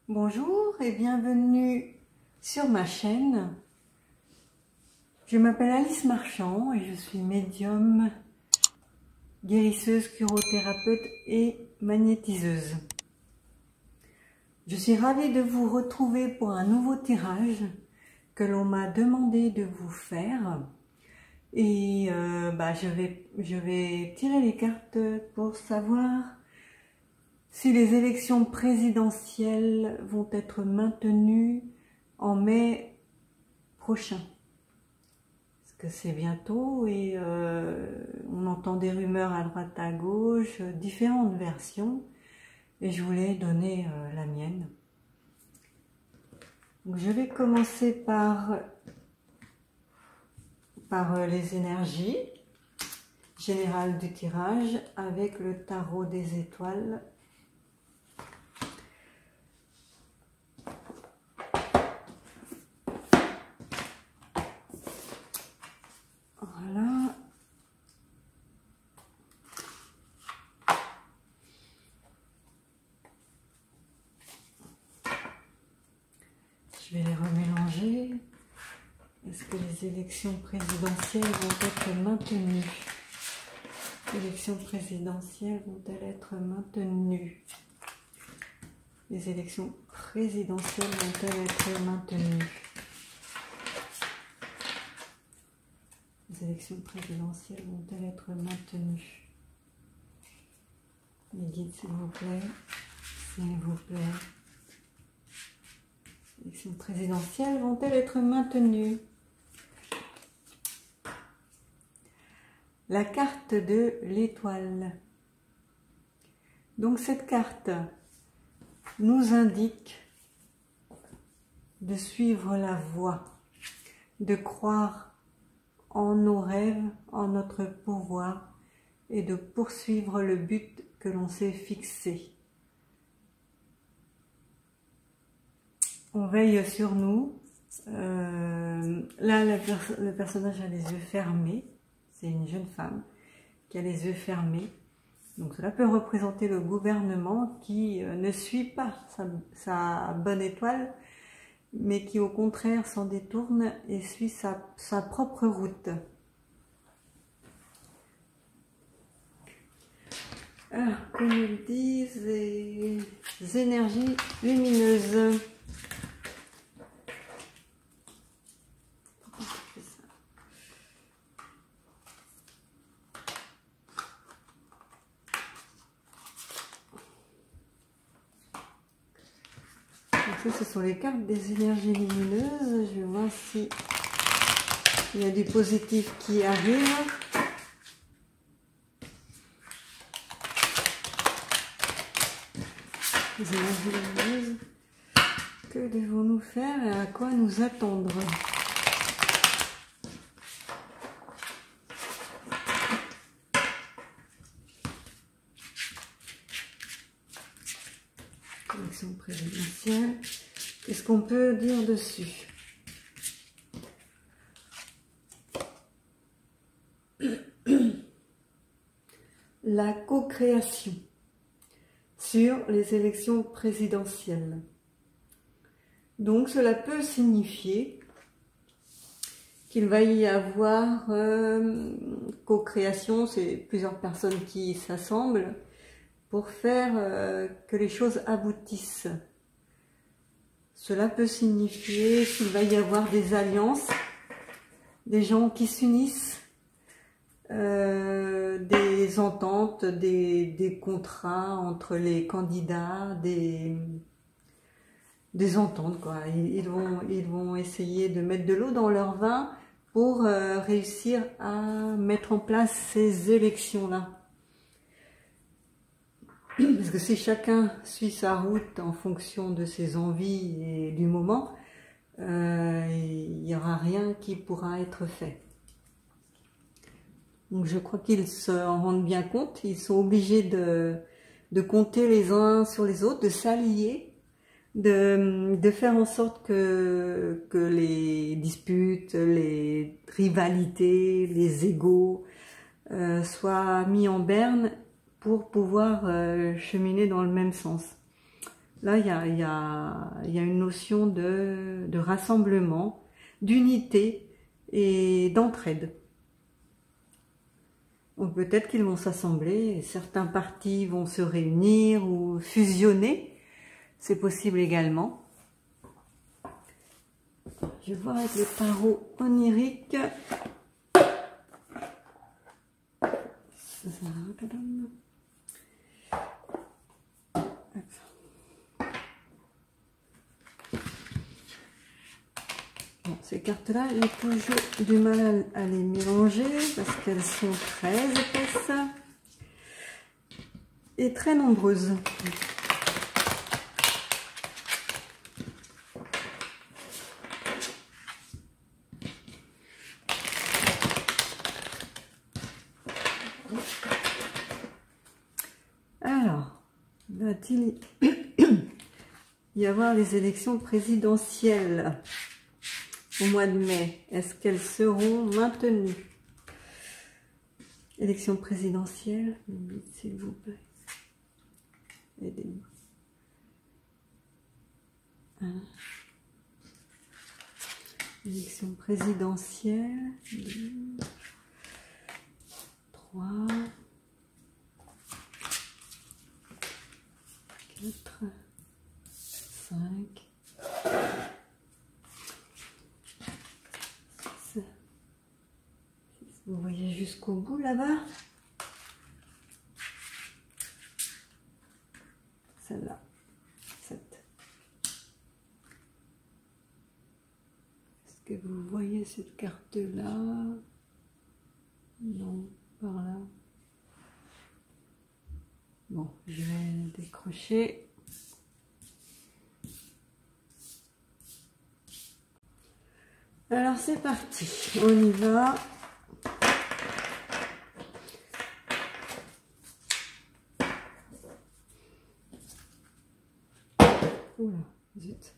Bonjour et bienvenue sur ma chaîne. Je m'appelle Alice Marchand et je suis médium, guérisseuse, curothérapeute et magnétiseuse. Je suis ravie de vous retrouver pour un nouveau tirage que l'on m'a demandé de vous faire. Et je vais tirer les cartes pour savoir si les élections présidentielles vont être maintenues en mai prochain. Parce que c'est bientôt et on entend des rumeurs à droite à gauche, différentes versions. Et je voulais donner la mienne. Donc je vais commencer par les énergies générales du tirage avec le tarot des étoiles. Voilà. Je vais les remélanger. Est-ce que les élections présidentielles vont être maintenues? Les élections présidentielles vont-elles être maintenues? Les élections présidentielles vont-elles être maintenues? Les élections présidentielles vont-elles être maintenues? Les guides, s'il vous plaît. S'il vous plaît. Les élections présidentielles vont-elles être maintenues? La carte de l'étoile. Donc cette carte nous indique de suivre la voie, de croire en nos rêves, en notre pouvoir et de poursuivre le but que l'on s'est fixé. On veille sur nous. Là, le personnage a les yeux fermés. C'est une jeune femme qui a les yeux fermés. Donc cela peut représenter le gouvernement qui ne suit pas sa bonne étoile, mais qui au contraire s'en détourne et suit sa propre route. Alors, que nous disent les énergies lumineuses? Donc ça, ce sont les cartes des énergies lumineuses. Je vais voir si il y a du positif qui arrive. Les énergies lumineuses, que devons-nous faire et à quoi nous attendre? Élection présidentielle. Qu'est-ce qu'on peut dire dessus? La co-création sur les élections présidentielles. Donc cela peut signifier qu'il va y avoir co-création, c'est plusieurs personnes qui s'assemblent pour faire que les choses aboutissent. Cela peut signifier qu'il va y avoir des alliances, des gens qui s'unissent, des ententes, des contrats entre les candidats, des ententes, quoi. Ils vont essayer de mettre de l'eau dans leur vin pour réussir à mettre en place ces élections-là. Parce que si chacun suit sa route en fonction de ses envies et du moment, il n'y aura rien qui pourra être fait. Donc je crois qu'ils se rendent bien compte, ils sont obligés de compter les uns sur les autres, de s'allier, de faire en sorte que les disputes, les rivalités, les égos soient mis en berne pour pouvoir cheminer dans le même sens. Là, il y a une notion de rassemblement, d'unité et d'entraide. Peut-être qu'ils vont s'assembler, certains partis vont se réunir ou fusionner, c'est possible également. Je vais voir avec le tarot onirique. Bon, ces cartes-là, j'ai toujours du mal à les mélanger parce qu'elles sont très épaisses et très nombreuses. Alors, va-t-il y avoir les élections présidentielles au mois de mai? Est-ce qu'elles seront maintenues? Élections présidentielles, s'il vous plaît. Aidez-moi. Élections présidentielles. 2, 3, 4, 5, 6. Vous voyez jusqu'au bout là-bas? Celle-là, 7. Est-ce que vous voyez cette carte-là? Non, par là. Bon, je vais décrocher. Alors c'est parti, on y va. Oula, zut.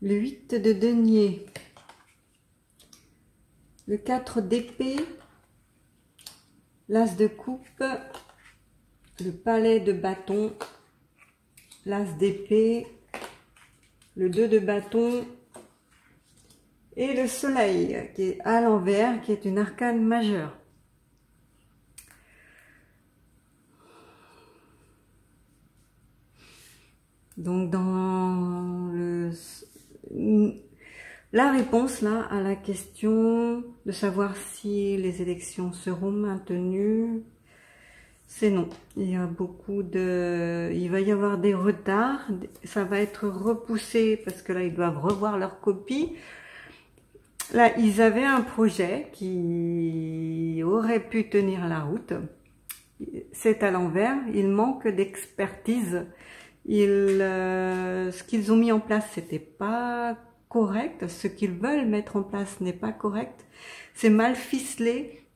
Le 8 de denier. Le 4 d'épée. L'as de coupe. Le palais de bâton. L'as d'épée. Le 2 de bâton. Et le soleil qui est à l'envers, qui est une arcane majeure. Donc dans la réponse là à la question de savoir si les élections seront maintenues, c'est non. Il y a il va y avoir des retards, ça va être repoussé parce que là ils doivent revoir leur copie. Là ils avaient un projet qui aurait pu tenir la route. C'est à l'envers, il manque d'expertise. Ce qu'ils ont mis en place, c'était pas correct. Ce qu'ils veulent mettre en place n'est pas correct. C'est mal ficelé.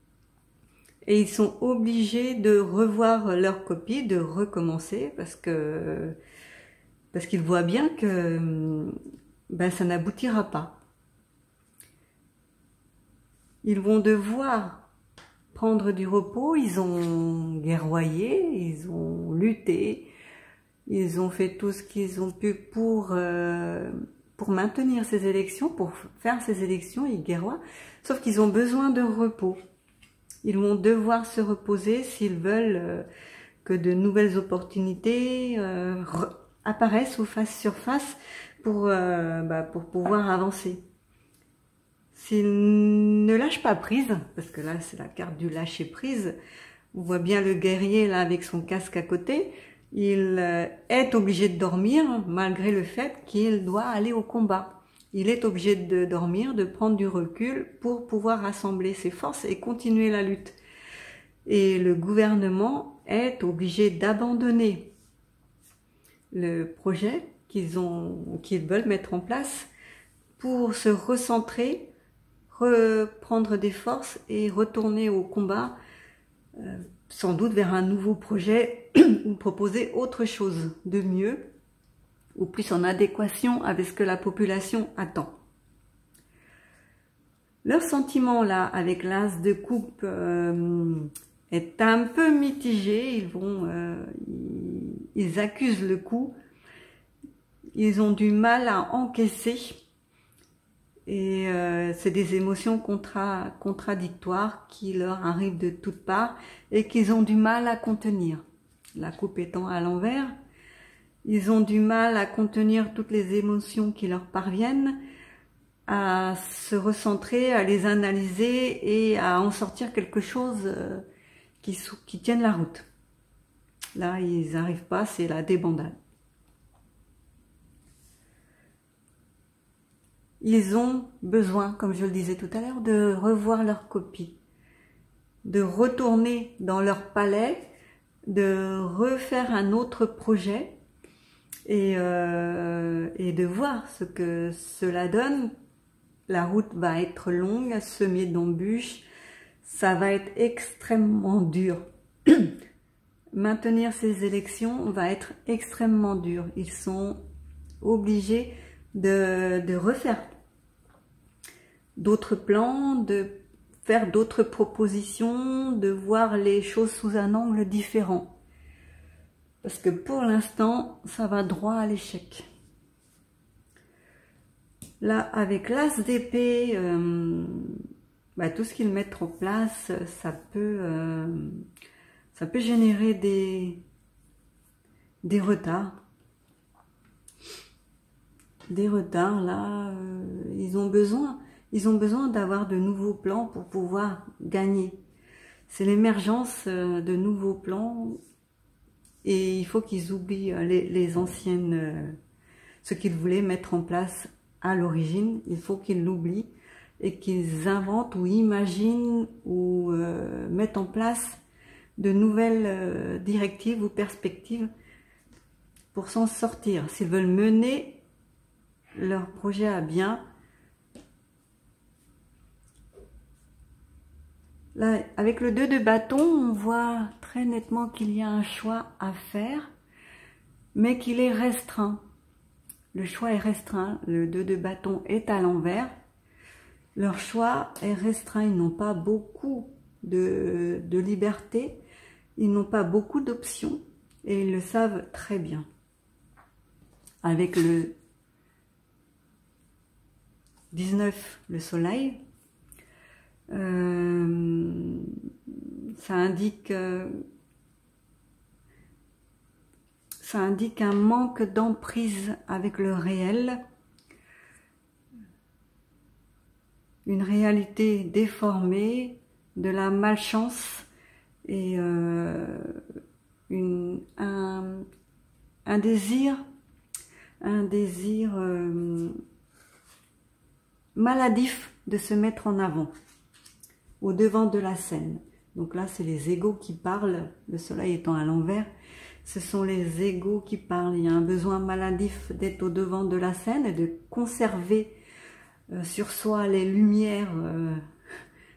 Et ils sont obligés de revoir leur copie, de recommencer parce qu'ils voient bien que ça n'aboutira pas. Ils vont devoir prendre du repos. Ils ont guerroyé, ils ont lutté. Ils ont fait tout ce qu'ils ont pu pour maintenir ces élections, pour faire ces élections, ils guerroient, sauf qu'ils ont besoin de repos. Ils vont devoir se reposer s'ils veulent que de nouvelles opportunités apparaissent ou fassent surface pour pouvoir avancer. S'ils ne lâchent pas prise, parce que là c'est la carte du lâcher prise, on voit bien le guerrier là avec son casque à côté, il est obligé de dormir malgré le fait qu'il doit aller au combat. Il est obligé de dormir, de prendre du recul pour pouvoir rassembler ses forces et continuer la lutte. Et le gouvernement est obligé d'abandonner le projet qu'ils veulent mettre en place pour se recentrer, reprendre des forces et retourner au combat, sans doute vers un nouveau projet ou proposer autre chose de mieux ou plus en adéquation avec ce que la population attend. Leur sentiment là avec l'as de coupe est un peu mitigé. Ils accusent le coup. Ils ont du mal à encaisser. Et c'est des émotions contradictoires qui leur arrivent de toutes parts et qu'ils ont du mal à contenir. La coupe étant à l'envers, ils ont du mal à contenir toutes les émotions qui leur parviennent, à se recentrer, à les analyser et à en sortir quelque chose qui tienne la route. Là, ils n'arrivent pas, c'est la débandade. Ils ont besoin, comme je le disais tout à l'heure, de revoir leur copie, de retourner dans leur palais, de refaire un autre projet et de voir ce que cela donne. La route va être longue, semée d'embûches, ça va être extrêmement dur. Maintenir ces élections va être extrêmement dur. Ils sont obligés de refaire d'autres plans, de faire d'autres propositions, de voir les choses sous un angle différent. Parce que pour l'instant, ça va droit à l'échec. Là, avec l'as d'épée, tout ce qu'ils mettent en place, ça peut générer des retards. Des retards, là, ils ont besoin d'avoir de nouveaux plans pour pouvoir gagner. C'est l'émergence de nouveaux plans et il faut qu'ils oublient les anciennes, ce qu'ils voulaient mettre en place à l'origine. Il faut qu'ils l'oublient et qu'ils inventent ou imaginent ou mettent en place de nouvelles directives ou perspectives pour s'en sortir. S'ils veulent mener leur projet à bien. Là, avec le 2 de bâton, on voit très nettement qu'il y a un choix à faire, mais qu'il est restreint. Le choix est restreint, le 2 de bâton est à l'envers. Leur choix est restreint, ils n'ont pas beaucoup de liberté, ils n'ont pas beaucoup d'options, et ils le savent très bien. Avec le 19, le soleil, ça indique un manque d'emprise avec le réel, une réalité déformée, de la malchance et un désir maladif de se mettre en avant, au devant de la scène. Donc là, c'est les égos qui parlent, le soleil étant à l'envers, ce sont les égos qui parlent. Il y a un besoin maladif d'être au devant de la scène et de conserver sur soi les lumières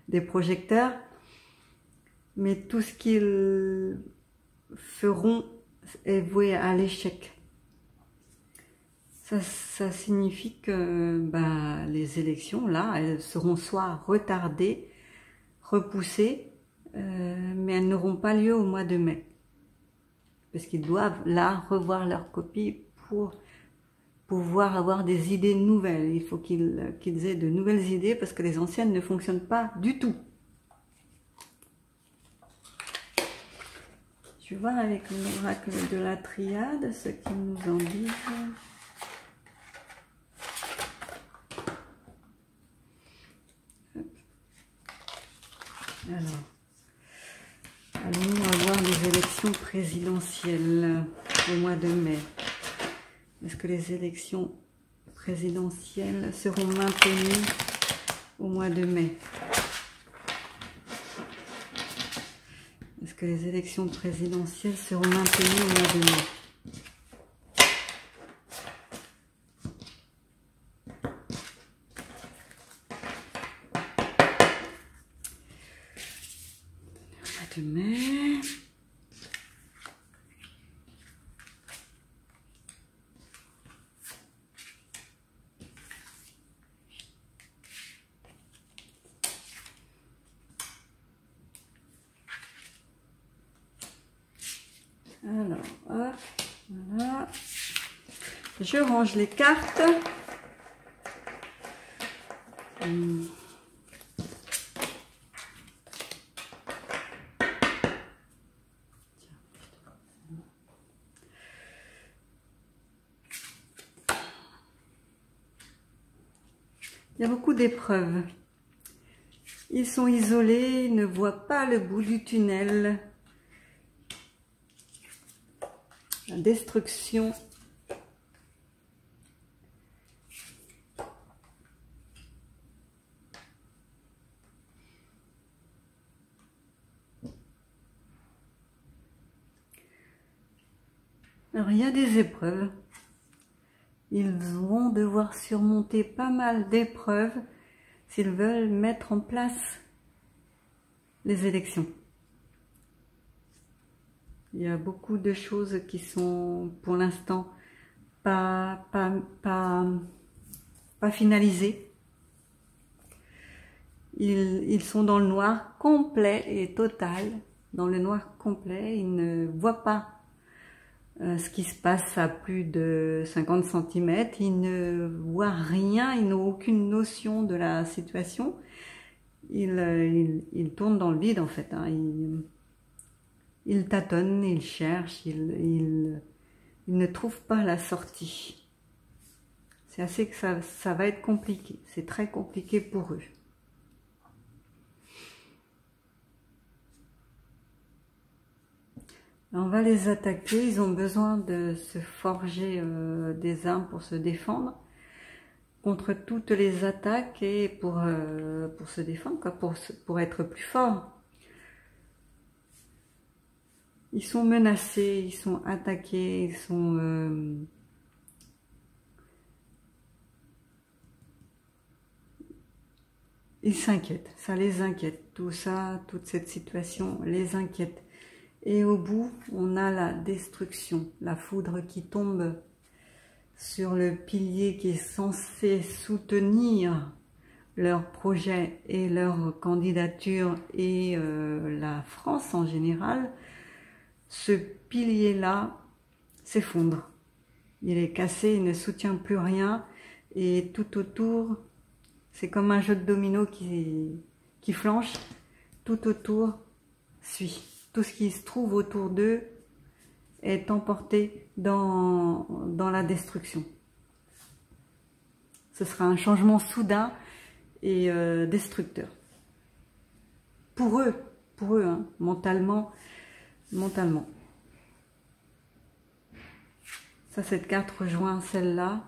des projecteurs, mais tout ce qu'ils feront est voué à l'échec. Ça signifie que les élections, là, elles seront soit retardées, repoussées, mais elles n'auront pas lieu au mois de mai. Parce qu'ils doivent, là, revoir leur copie pour pouvoir avoir des idées nouvelles. Il faut qu'ils aient de nouvelles idées parce que les anciennes ne fonctionnent pas du tout. Je vais voir avec l'oracle de la triade ce qu'ils nous en disent. Alors, allons-nous avoir des élections présidentielles au mois de mai? Est-ce que les élections présidentielles seront maintenues au mois de mai? Est-ce que les élections présidentielles seront maintenues au mois de mai? De mai. Alors, hop, voilà. Je range les cartes. Il y a beaucoup d'épreuves. Ils sont isolés, ils ne voient pas le bout du tunnel. La destruction. Alors, il y a des épreuves. Ils vont devoir surmonter pas mal d'épreuves s'ils veulent mettre en place les élections. Il y a beaucoup de choses qui sont pour l'instant pas finalisées. Ils sont dans le noir complet et total. Dans le noir complet, ils ne voient pas ce qui se passe à plus de 50 cm, ils ne voient rien, ils n'ont aucune notion de la situation. Ils tournent dans le vide en fait, hein. Ils tâtonnent, ils cherchent, ils ne trouvent pas la sortie. C'est assez que ça va être compliqué, c'est très compliqué pour eux. On va les attaquer, ils ont besoin de se forger des armes pour se défendre contre toutes les attaques et pour se défendre, quoi, pour être plus forts. Ils sont menacés, ils sont attaqués, ils s'inquiètent, ça les inquiète, tout ça, toute cette situation les inquiète. Et au bout, on a la destruction, la foudre qui tombe sur le pilier qui est censé soutenir leur projet et leur candidature et la France en général. Ce pilier-là s'effondre. Il est cassé, il ne soutient plus rien et tout autour, c'est comme un jeu de domino qui flanche, tout autour suit. Tout ce qui se trouve autour d'eux est emporté dans la destruction. Ce sera un changement soudain et destructeur. Pour eux hein, mentalement. Ça, cette carte rejoint celle-là.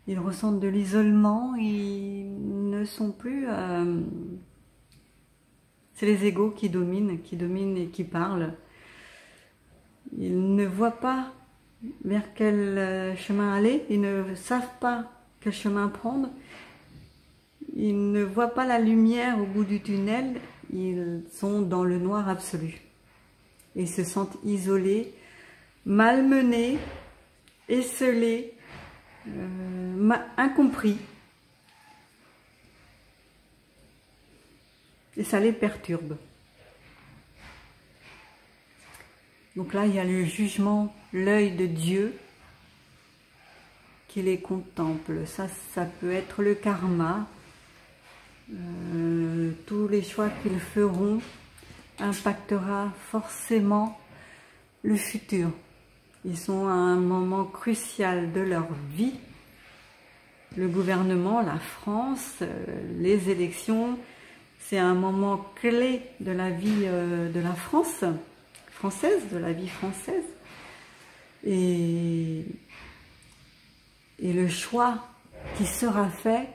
Ils ressentent de l'isolement, ils ne sont plus... c'est les égos qui dominent et qui parlent. Ils ne voient pas vers quel chemin aller, ils ne savent pas quel chemin prendre, ils ne voient pas la lumière au bout du tunnel, ils sont dans le noir absolu. Ils se sentent isolés, malmenés, esseulés, incompris. Et ça les perturbe. Donc là, il y a le jugement, l'œil de Dieu qui les contemple. Ça peut être le karma. Tous les choix qu'ils feront impactera forcément le futur. Ils sont à un moment crucial de leur vie. Le gouvernement, la France, les élections, c'est un moment clé de la vie de la France, de la vie française. Et le choix qui sera fait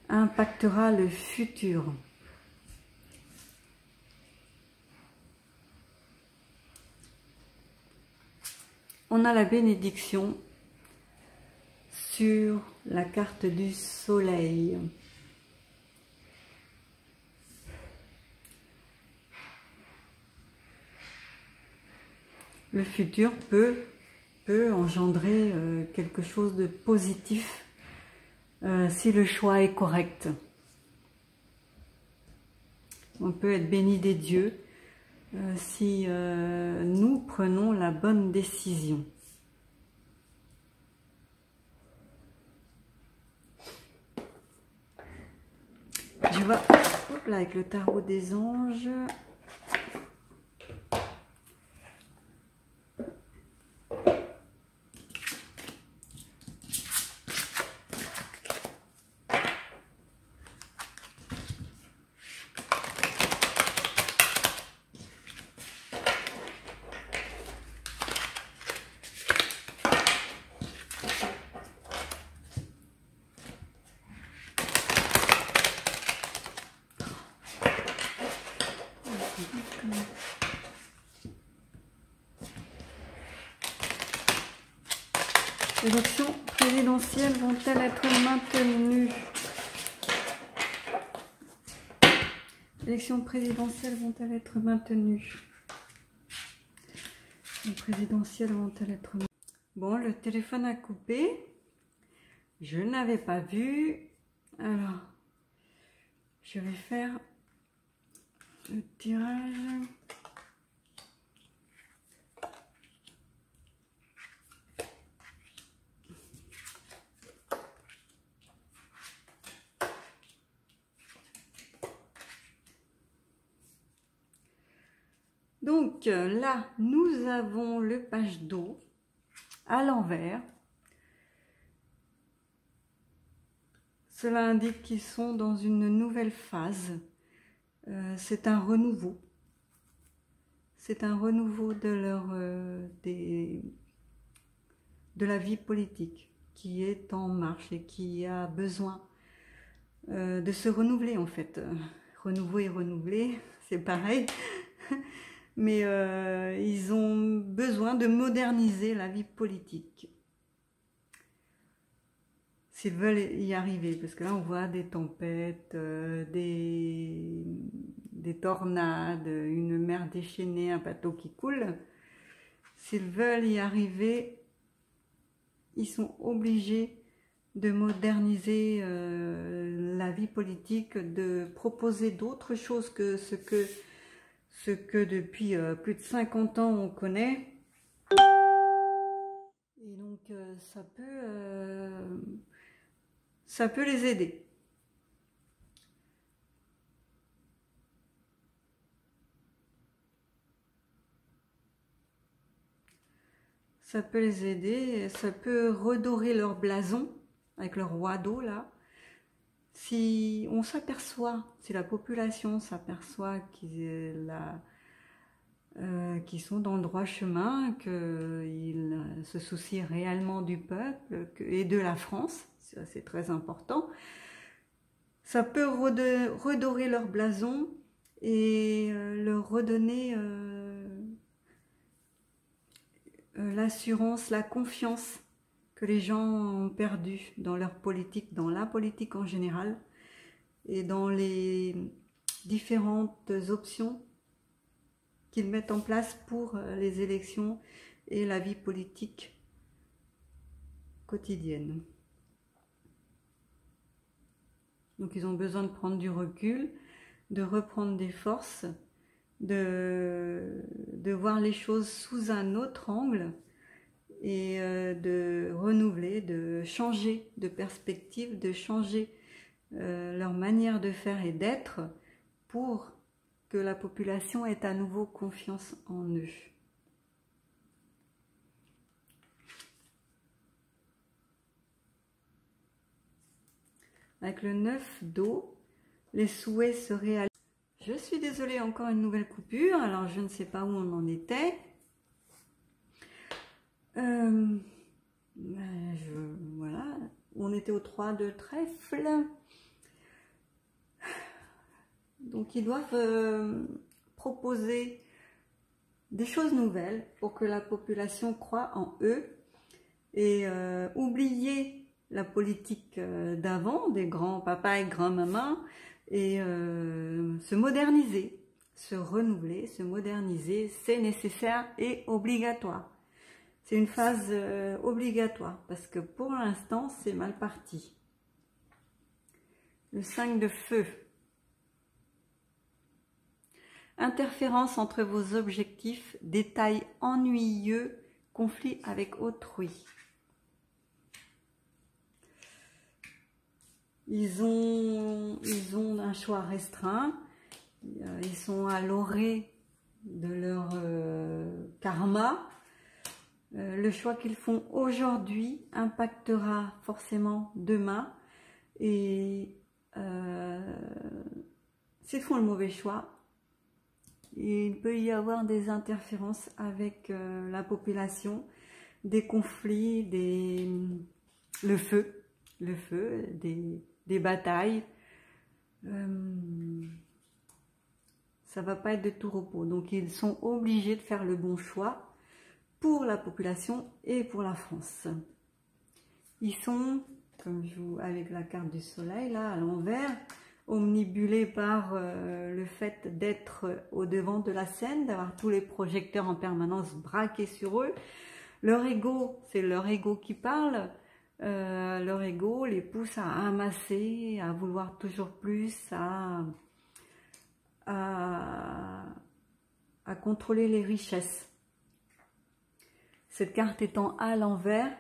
impactera le futur. On a la bénédiction sur la carte du soleil. Le futur peut engendrer quelque chose de positif si le choix est correct. On peut être béni des dieux si nous prenons la bonne décision. Je vois, hop là, avec le tarot des anges. Les élections présidentielles vont-elles être maintenues? Les élections présidentielles vont-elles être maintenues? Les présidentielles vont-elles être maintenues? Bon, le téléphone a coupé. Je n'avais pas vu. Alors, je vais faire le tirage. Donc là, nous avons le page d'eau à l'envers. Cela indique qu'ils sont dans une nouvelle phase. C'est un renouveau. C'est un renouveau de la vie politique qui est en marche et qui a besoin de se renouveler en fait. Renouveau et renouveler, c'est pareil. Mais ils ont besoin de moderniser la vie politique. S'ils veulent y arriver, parce que là on voit des tempêtes, des tornades, une mer déchaînée, un bateau qui coule. S'ils veulent y arriver, ils sont obligés de moderniser la vie politique, de proposer d'autres choses que ce que depuis plus de 50 ans on connaît. Et donc ça peut les aider. Ça peut les aider, ça peut redorer leur blason avec leur roi d'eau là. Si on s'aperçoit, si la population s'aperçoit qu'ils sont dans le droit chemin, qu'ils se soucient réellement du peuple et de la France, c'est très important, ça peut redorer leur blason et leur redonner l'assurance, la confiance que les gens ont perdu dans leur politique, dans la politique en général, et dans les différentes options qu'ils mettent en place pour les élections et la vie politique quotidienne. Donc ils ont besoin de prendre du recul, de reprendre des forces, de voir les choses sous un autre angle et de renouveler, de changer de perspective, de changer leur manière de faire et d'être pour que la population ait à nouveau confiance en eux. Avec le 9 d'eau, les souhaits se réalisent. Je suis désolée, encore une nouvelle coupure, alors je ne sais pas où on en était. Voilà, on était au 3 de trèfle. Donc ils doivent proposer des choses nouvelles pour que la population croie en eux et oublier la politique d'avant, des grands-papas et grands-mamans, et se moderniser, se renouveler, se moderniser, c'est nécessaire et obligatoire. C'est une phase obligatoire parce que pour l'instant, c'est mal parti. Le 5 de feu. Interférence entre vos objectifs, détails ennuyeux, conflit avec autrui. Ils ont un choix restreint, ils sont à l'orée de leur karma. Le choix qu'ils font aujourd'hui impactera forcément demain et s'ils font le mauvais choix, il peut y avoir des interférences avec la population, des conflits, le feu, des batailles. Ça va pas être de tout repos. Donc ils sont obligés de faire le bon choix pour la population et pour la France. Ils sont, comme je vous, avec la carte du soleil là à l'envers, omnibulés par le fait d'être au devant de la scène, d'avoir tous les projecteurs en permanence braqués sur eux. Leur ego, c'est leur ego qui parle. Leur ego les pousse à amasser, à vouloir toujours plus, à contrôler les richesses. Cette carte étant à l'envers,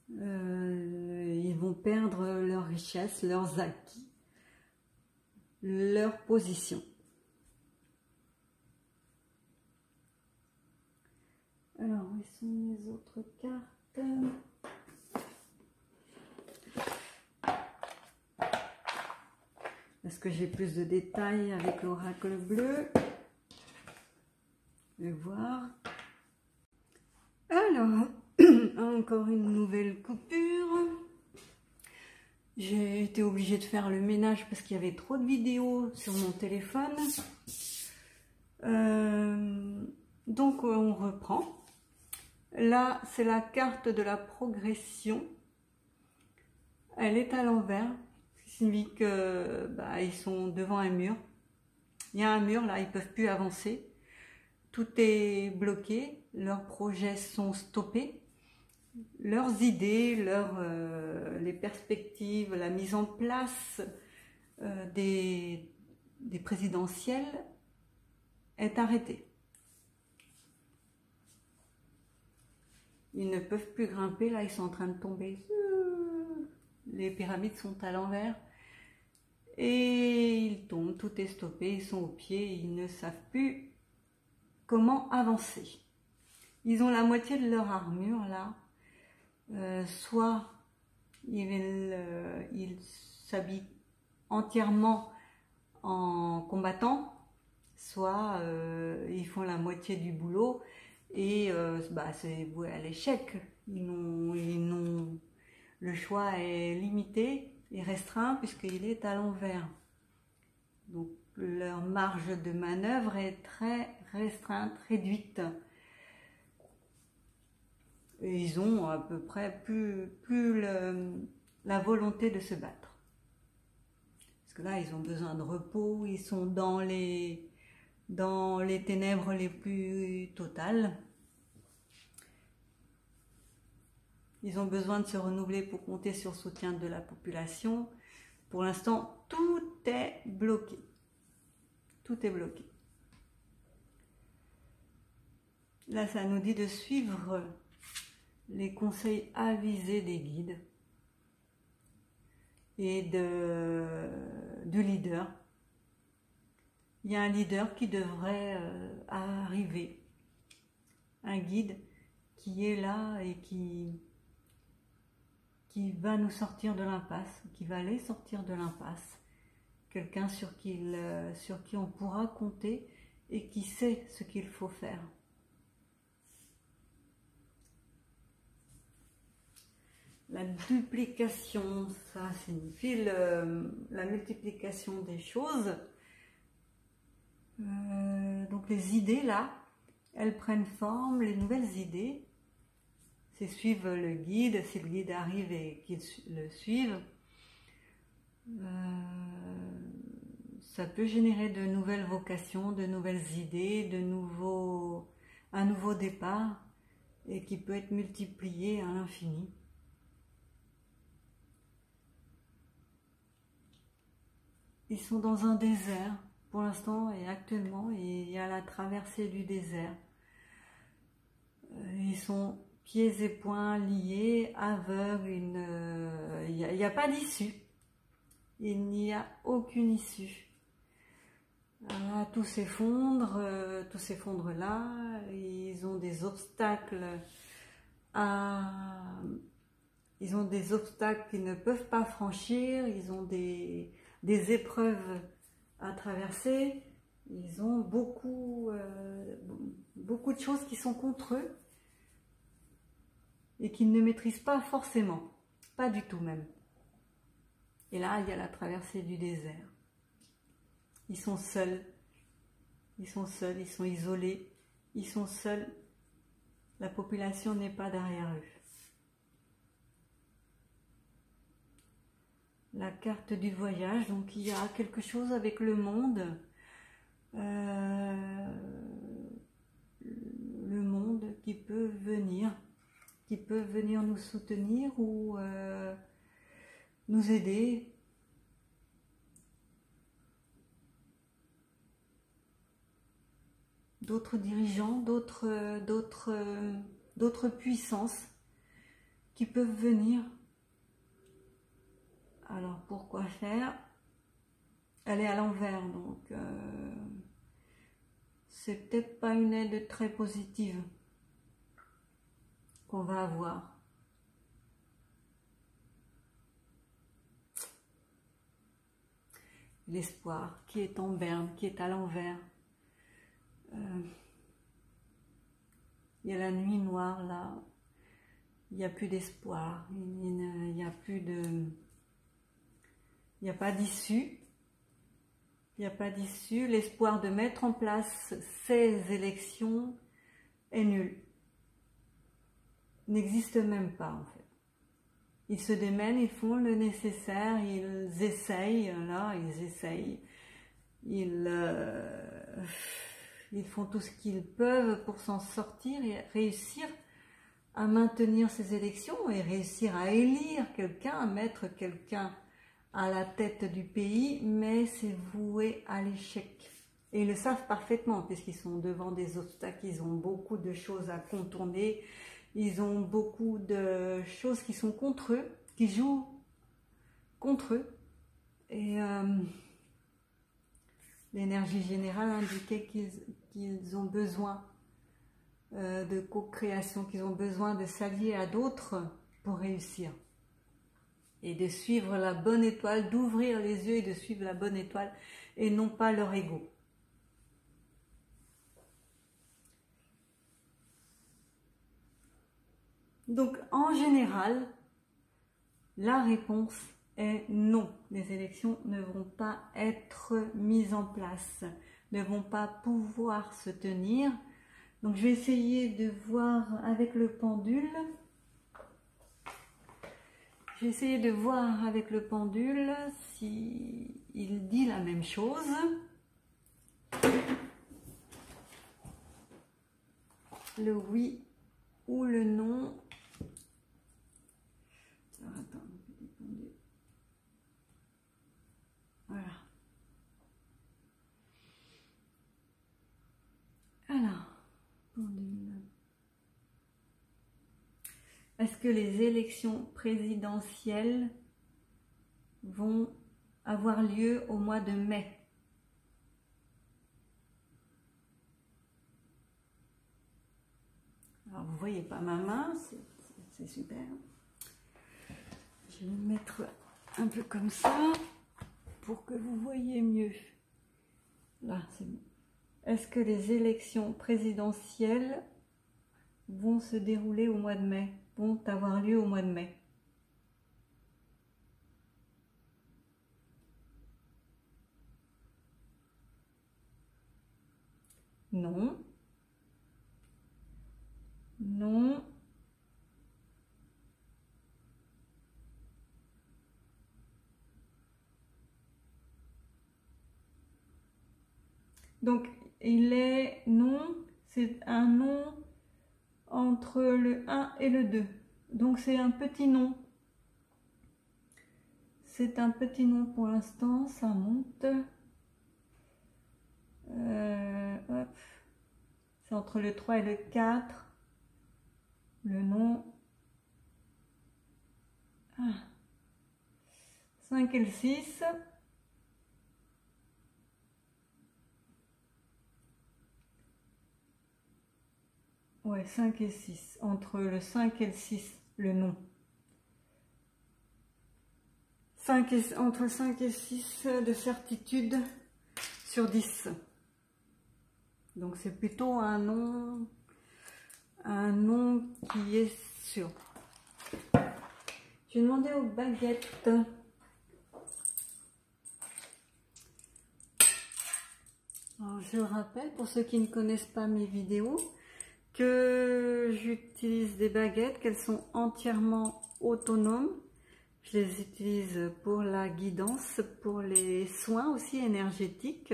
ils vont perdre leurs richesses, leurs acquis, leur position. Alors, où sont les autres cartes? Est-ce que j'ai plus de détails avec l'oracle bleu? Je vais voir. Alors, encore une nouvelle coupure. J'ai été obligée de faire le ménage parce qu'il y avait trop de vidéos sur mon téléphone. Donc on reprend. Là, c'est la carte de la progression. Elle est à l'envers, ce qui signifie que ils sont devant un mur. Il y a un mur là, ils ne peuvent plus avancer. Tout est bloqué, leurs projets sont stoppés. Leurs idées, les perspectives, la mise en place des présidentielles est arrêtée. Ils ne peuvent plus grimper, là ils sont en train de tomber. Les pyramides sont à l'envers et ils tombent, tout est stoppé, ils sont au pied, ils ne savent plus comment avancer. Ils ont la moitié de leur armure là. Soit ils s'habillent entièrement en combattant, soit ils font la moitié du boulot et c'est voué à l'échec. Le choix est limité et restreint puisqu'il est à l'envers. Donc leur marge de manœuvre est très restreinte, réduite. Et ils ont à peu près plus la volonté de se battre. Parce que là, ils ont besoin de repos, ils sont dans les ténèbres les plus totales. Ils ont besoin de se renouveler pour compter sur le soutien de la population. Pour l'instant, tout est bloqué. Tout est bloqué. Là, ça nous dit de suivre les conseils avisés des guides et de leaders. Il y a un leader qui devrait arriver, un guide qui est là et qui va nous sortir de l'impasse, qui va les sortir de l'impasse, quelqu'un sur qui on pourra compter et qui sait ce qu'il faut faire. La duplication, ça signifie la multiplication des choses. Donc les idées là, elles prennent forme, les nouvelles idées. C'est suivre le guide, si le guide arrive et qu'ils le suivent. Ça peut générer de nouvelles vocations, de nouvelles idées, un nouveau départ et qui peut être multiplié à l'infini. Ils sont dans un désert pour l'instant et actuellement, il y a la traversée du désert. Ils sont pieds et poings liés, aveugles, il n'y a pas d'issue. Il n'y a aucune issue. Tout s'effondre là. Ils ont des obstacles qu'ils ne peuvent pas franchir. Ils ont des épreuves à traverser. Ils ont beaucoup de choses qui sont contre eux et qu'ils ne maîtrisent pas forcément, pas du tout même. Et là, il y a la traversée du désert. Ils sont seuls, ils sont isolés, ils sont seuls. La population n'est pas derrière eux. La carte du voyage, donc il y a quelque chose avec le monde. Le monde qui peut venir nous soutenir ou nous aider. D'autres dirigeants, d'autres puissances qui peuvent venir. Alors pourquoi faire? Elle est à l'envers, donc c'est peut-être pas une aide très positive qu'on va avoir. L'espoir qui est en berne, qui est à l'envers. Il y a la nuit noire là, il n'y a plus d'espoir, il n'y a plus de... Il n'y a pas d'issue. Il n'y a pas d'issue. L'espoir de mettre en place ces élections est nul. N'existe même pas en fait. Ils se démènent, ils font le nécessaire, ils essayent, là, ils font tout ce qu'ils peuvent pour s'en sortir et réussir à maintenir ces élections et réussir à élire quelqu'un, à mettre quelqu'un à la tête du pays, mais c'est voué à l'échec. Et ils le savent parfaitement, puisqu'ils sont devant des obstacles, ils ont beaucoup de choses à contourner, ils ont beaucoup de choses qui sont contre eux, qui jouent contre eux. Et l'énergie générale indiquait qu'ils ont besoin de co-création, qu'ils ont besoin de s'allier à d'autres pour réussir. Et de suivre la bonne étoile, d'ouvrir les yeux et de suivre la bonne étoile et non pas leur ego. Donc en général, la réponse est non. Les élections ne vont pas être mises en place, ne vont pas pouvoir se tenir. Donc je vais essayer de voir avec le pendule. J'ai essayé de voir avec le pendule si il dit la même chose. Le oui ou le non. Alors, attends, voilà. Alors, pendule. Est-ce que les élections présidentielles vont avoir lieu au mois de mai? Alors, vous voyez pas ma main, c'est super. Je vais me mettre un peu comme ça pour que vous voyez mieux. Là, c'est bon. Est-ce que les élections présidentielles vont se dérouler au mois de mai, vont avoir lieu au mois de mai? Non. Non. Donc, il est non, c'est un non entre le 1 et le 2. Donc, c'est un petit non. C'est un petit non pour l'instant, ça monte. Hop. C'est entre le 3 et le 4. Le nom. 5 et le 6. Ouais, 5 et 6. Entre le 5 et le 6, le nom. Entre 5 et 6 de certitude sur 10. Donc c'est plutôt un nom qui est sûr. Je vais demander aux baguettes. Alors, je rappelle, pour ceux qui ne connaissent pas mes vidéos, que j'utilise des baguettes, qu'elles sont entièrement autonomes. Je les utilise pour la guidance, pour les soins aussi énergétiques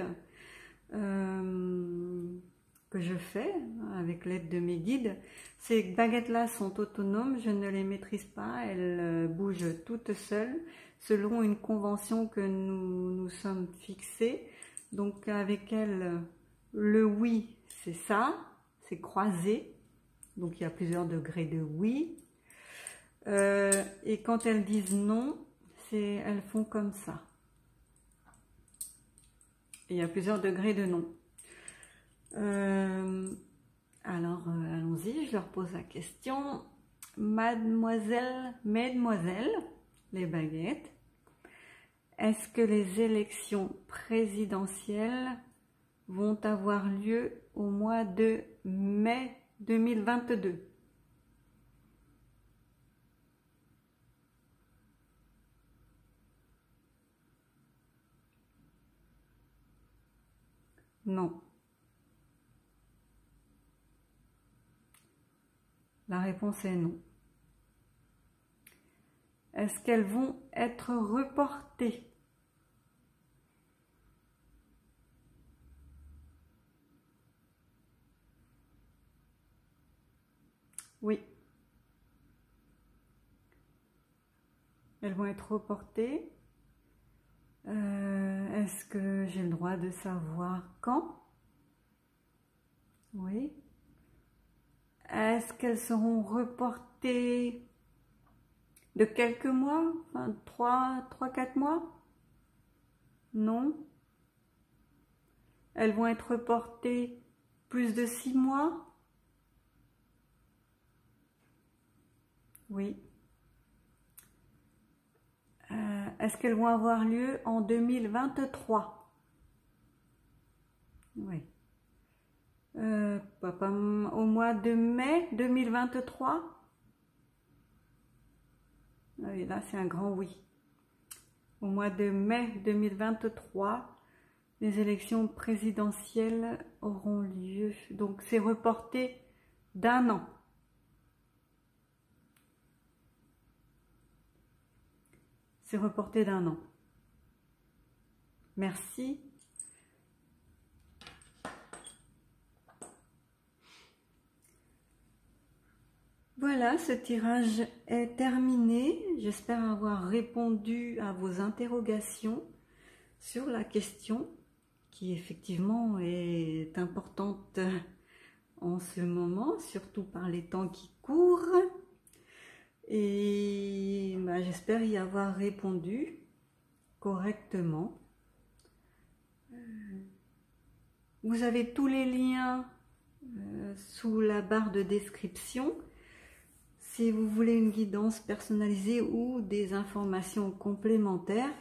que je fais avec l'aide de mes guides. Ces baguettes-là sont autonomes, je ne les maîtrise pas, elles bougent toutes seules selon une convention que nous sommes fixés. Donc avec elles, le oui, c'est ça, c'est croisé. Donc il y a plusieurs degrés de oui. Et quand elles disent non, elles font comme ça. Et il y a plusieurs degrés de non. Alors, allons-y, je leur pose la question. Mesdemoiselles, les baguettes, est-ce que les élections présidentielles vont avoir lieu au mois de mai 2022? Non. La réponse est non. Est-ce qu'elles vont être reportées? Oui. Elles vont être reportées. Est-ce que j'ai le droit de savoir quand? Oui. Est-ce qu'elles seront reportées de quelques mois? Enfin, 3-4 mois? Non. Elles vont être reportées plus de 6 mois? Oui. Est-ce qu'elles vont avoir lieu en 2023? Oui. Au mois de mai 2023? Oui, là c'est un grand oui. Au mois de mai 2023, les élections présidentielles auront lieu. Donc c'est reporté d'1 an. C'est reporté d'1 an. Merci. Voilà, ce tirage est terminé. J'espère avoir répondu à vos interrogations sur la question qui effectivement est importante en ce moment, surtout par les temps qui courent. Et j'espère y avoir répondu correctement. Vous avez tous les liens sous la barre de description. Si vous voulez une guidance personnalisée ou des informations complémentaires,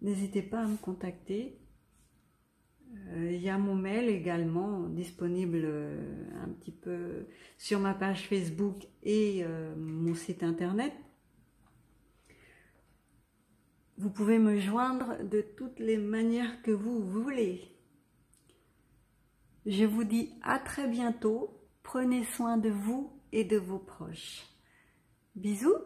n'hésitez pas à me contacter. Il y a mon mail également disponible un petit peu sur ma page Facebook et mon site internet. Vous pouvez me joindre de toutes les manières que vous voulez. Je vous dis à très bientôt. Prenez soin de vous et de vos proches. Bisous!